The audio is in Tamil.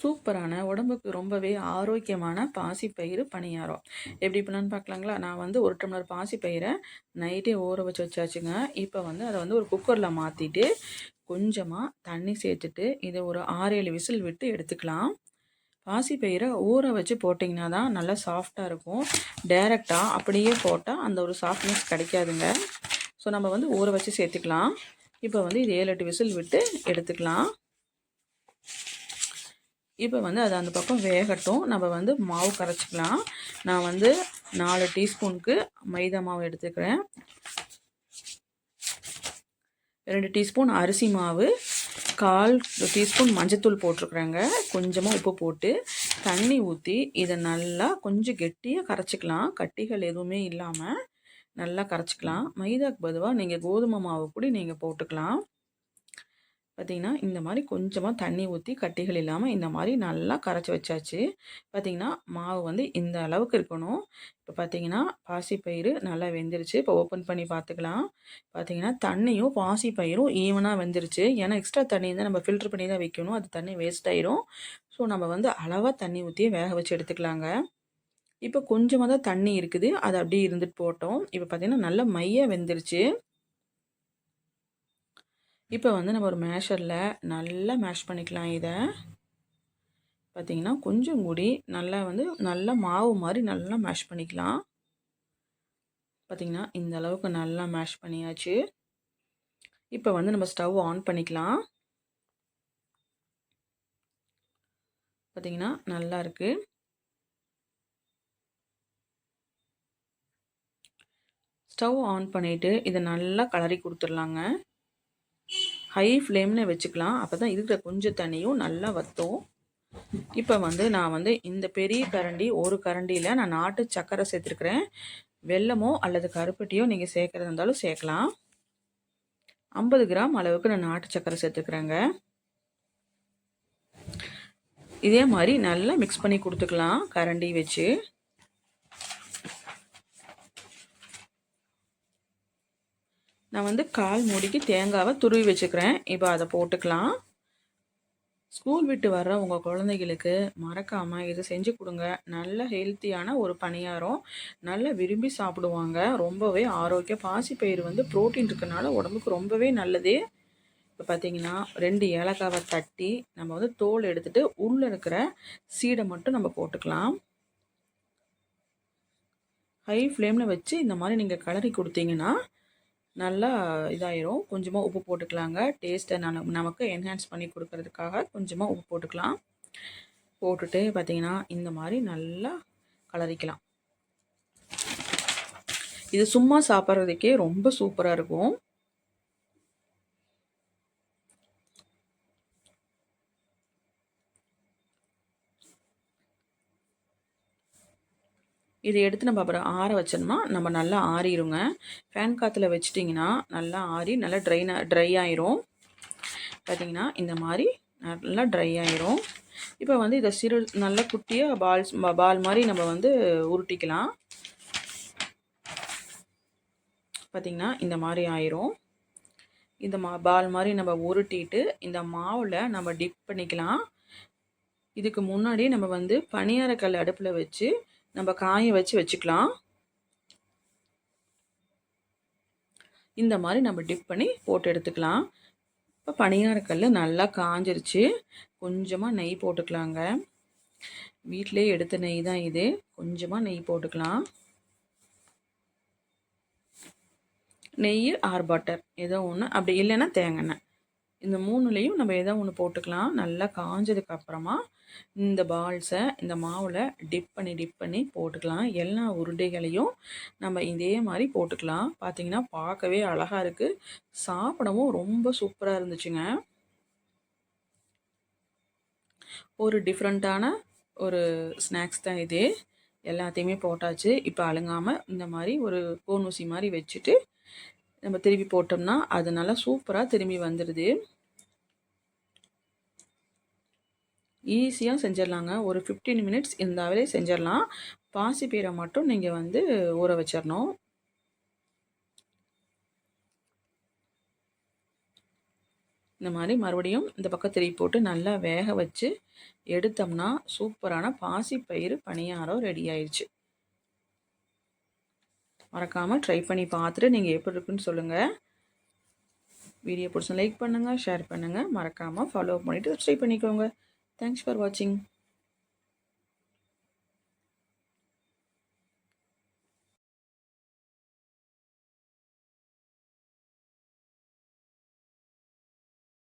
சூப்பரான உடம்புக்கு ரொம்பவே ஆரோக்கியமான பாசிப்பயிறு பணியாரம் எப்படி பண்ணலான்னு பார்க்கலாங்களா? நான் வந்து 1 டம்ளர் பாசிப்பயிரை நைட்டே ஊற வச்சாச்சுங்க. இப்போ வந்து அதை வந்து ஒரு குக்கரில் மாற்றிட்டு கொஞ்சமாக தண்ணி சேர்த்துட்டு இதை ஒரு 6-7 விசில் விட்டு எடுத்துக்கலாம். பாசிப்பயிரை ஊற வச்சு போட்டிங்கன்னா தான் நல்லா சாஃப்டாக இருக்கும். டைரெக்டாக அப்படியே போட்டால் அந்த ஒரு சாஃப்ட்னஸ் கிடைக்காதுங்க. ஸோ நம்ம வந்து ஊற வச்சு சேர்த்துக்கலாம். இப்போ வந்து இது 7-8 விசில் விட்டு எடுத்துக்கலாம். இப்போ வந்து அது அந்த பக்கம் வேகட்டும். நம்ம வந்து மாவு கரைச்சிக்கலாம். நான் வந்து 4 டீஸ்பூனுக்கு மைதா மாவு எடுத்துக்கிறேன். 2 டீஸ்பூன் அரிசி மாவு, 1/4 டீஸ்பூன் மஞ்சத்தூள் போட்டிருக்குறேங்க. கொஞ்சமாக உப்பு போட்டு தண்ணி ஊற்றி இதை நல்லா கொஞ்சம் கெட்டியாக கரைச்சிக்கலாம். கட்டிகள் எதுவுமே இல்லாமல் நல்லா கரைச்சிக்கலாம். மைதாக்கு பொதுவாக நீங்கள் கோதுமை மாவு கூட நீங்கள் போட்டுக்கலாம். பார்த்திங்கன்னா இந்த மாதிரி கொஞ்சமாக தண்ணி ஊற்றி கட்டிகள் இல்லாமல் இந்த மாதிரி நல்லா கரைச்சி வச்சாச்சு. பார்த்திங்கன்னா மாவு வந்து இந்த அளவுக்கு இருக்கணும். இப்போ பார்த்திங்கன்னா பாசிப்பயிறு நல்லா வெந்துருச்சு. இப்போ ஓப்பன் பண்ணி பார்த்துக்கலாம். பார்த்திங்கன்னா தண்ணியும் பாசிப்பயிரும் ஈவனாக வெந்துருச்சு. ஏன்னா எக்ஸ்ட்ரா தண்ணி தான் நம்ம ஃபில்ட்ரு பண்ணி தான் வைக்கணும். அது தண்ணி வேஸ்ட் ஆயிரும். ஸோ நம்ம வந்து அளவாக தண்ணி ஊற்றி வேக வச்சு எடுத்துக்கலாங்க. இப்போ கொஞ்சமாக தான் தண்ணி இருக்குது. அது அப்படியே இருந்துட்டு போட்டோம். இப்போ பார்த்திங்கன்னா நல்லா மையாக வெந்துருச்சு. இப்போ வந்து நம்ம ஒரு மேஷரில் நல்லா மேஷ் பண்ணிக்கலாம். இதை பார்த்திங்கன்னா கொஞ்சம் கூடி நல்லா மாவு மாதிரி நல்லா மேஷ் பண்ணிக்கலாம். பார்த்திங்கன்னா இந்த அளவுக்கு நல்லா மேஷ் பண்ணியாச்சு. இப்போ வந்து நம்ம ஸ்டவ் ஆன் பண்ணிக்கலாம். பார்த்திங்கன்னா நல்லா இருக்குது. ஸ்டவ் ஆன் பண்ணிவிட்டு இதை நல்லா கலரி கொடுத்துடலாங்க. ஹை ஃப்ளேமில் வச்சுக்கலாம். அப்போ தான் இருக்கிற கொஞ்சம் தண்ணியும் நல்லா வற்றும். இப்போ வந்து நான் வந்து இந்த பெரிய கரண்டி ஒரு கரண்டியில் நான் நாட்டு சர்க்கரை சேர்த்துருக்குறேன். வெல்லமோ அல்லது கருப்பட்டியோ நீங்கள் சேர்க்குறதா இருந்தாலும் சேர்க்கலாம். 50 கிராம் அளவுக்கு நான் நாட்டு சர்க்கரை சேர்த்துக்கிறேங்க. இதே மாதிரி நல்லா மிக்ஸ் பண்ணி கொடுத்துக்கலாம் கரண்டி வச்சு. நான் வந்து 1/4 மூடிக்கு தேங்காவை துருவி வச்சுக்கிறேன். இப்போ அதை போட்டுக்கலாம். ஸ்கூல் விட்டு வர்ற உங்கள் குழந்தைகளுக்கு மறக்காமல் இதை செஞ்சு கொடுங்க. நல்ல ஹெல்த்தியான ஒரு பணியாரம், நல்லா விரும்பி சாப்பிடுவாங்க. ரொம்பவே ஆரோக்கியம். பாசிப்பயிறு வந்து ப்ரோட்டீன் இருக்கனால உடம்புக்கு ரொம்பவே நல்லது. இப்போ பார்த்தீங்கன்னா 2 ஏலக்காவை தட்டி நம்ம வந்து தோல் எடுத்துகிட்டு உள்ளே இருக்கிற சீடை மட்டும் நம்ம போட்டுக்கலாம். ஹை ஃப்ளேமில் வச்சு இந்த மாதிரி நீங்கள் கலரி கொடுத்தீங்கன்னா நல்லா இதாயிரும். கொஞ்சமாக உப்பு போட்டுக்கலாங்க. டேஸ்ட்டை நமக்கு என்ஹான்ஸ் பண்ணி கொடுக்கறதுக்காக கொஞ்சமாக உப்பு போட்டுக்கலாம். போட்டுட்டு பார்த்திங்கன்னா இந்த மாதிரி நல்லா கலரிக்கலாம். இது சும்மா சாப்பிட்றதுக்கே ரொம்ப சூப்பராக இருக்கும். இதை எடுத்து நம்ம அப்புறம் ஆற வச்சோம்னா நம்ம நல்லா ஆறிடுங்க. ஃபேன் காற்றுல வச்சிட்டிங்கன்னா நல்லா ஆறி நல்லா ட்ரை ஆயிரும். பார்த்திங்கன்னா இந்த மாதிரி நல்லா ட்ரை ஆயிரும். இப்போ வந்து இதை நல்லா குட்டியாக பால் மாதிரி நம்ம வந்து உருட்டிக்கலாம். பார்த்திங்கன்னா இந்த மாதிரி ஆயிரும். இந்த பால் மாதிரி நம்ம உருட்டிட்டு இந்த மாவில் நம்ம டிப் பண்ணிக்கலாம். இதுக்கு முன்னாடி நம்ம வந்து பணியாரக்கல் அடுப்பில் வச்சு நம்ம காய வச்சுக்கலாம். இந்த மாதிரி நம்ம டிப் பண்ணி போட்டு எடுத்துக்கலாம். இப்போ பணியாரக்கல் நல்லா காஞ்சிருச்சு. கொஞ்சமாக நெய் போட்டுக்கலாங்க. வீட்டிலே எடுத்த நெய் தான் இது. கொஞ்சமாக நெய் போட்டுக்கலாம். நெய் ஆர் பட்டர் ஏதோ ஒன்று, அப்படி இல்லைன்னா தேங்காய் எண்ணெய், இந்த 3லையும் நம்ம ஏதோ ஒன்று போட்டுக்கலாம். நல்லா காஞ்சதுக்கு அப்புறமா இந்த பால்ஸை இந்த மாவில் டிப் பண்ணி போட்டுக்கலாம். எல்லா உருண்டைகளையும் நம்ம இதே மாதிரி போட்டுக்கலாம். பார்த்திங்கன்னா பார்க்கவே அழகாக இருக்குது. சாப்பிடவும் ரொம்ப சூப்பராக இருந்துச்சுங்க. ஒரு டிஃப்ரெண்ட்டான ஒரு ஸ்நாக்ஸ் தான் இது. எல்லாத்தையுமே போட்டாச்சு. இப்போ அழுங்காமல் இந்த மாதிரி ஒரு கோன் ஊசி மாதிரி வச்சுட்டு நம்ம திருப்பி போட்டோம்னா அது நல்லா சூப்பராக திரும்பி வந்துடுது. ஈஸியாக செஞ்சிடலாங்க. ஒரு 15 மினிட்ஸ் இருந்தாவே செஞ்சிடலாம். பாசிப்பயிரை மட்டும் நீங்கள் வந்து ஊற வச்சிடணும். இந்த மாதிரி மறுபடியும் இந்த பக்கம் திருப்பி போட்டு நல்லா வேக வச்சு எடுத்தோம்னா சூப்பரான பாசிப்பயிறு பணியாரம் ரெடி ஆயிடுச்சு. மறக்காமல் ட்ரை பண்ணி பார்த்துட்டு நீங்கள் எப்படி இருக்குன்னு சொல்லுங்கள். வீடியோ பிடிச்சா லைக் பண்ணுங்கள், ஷேர் பண்ணுங்கள், மறக்காமல் ஃபாலோ பண்ணிவிட்டு சப்ஸ்கிரைப் பண்ணிக்கோங்க. தேங்க்ஸ் ஃபார் வாட்சிங்.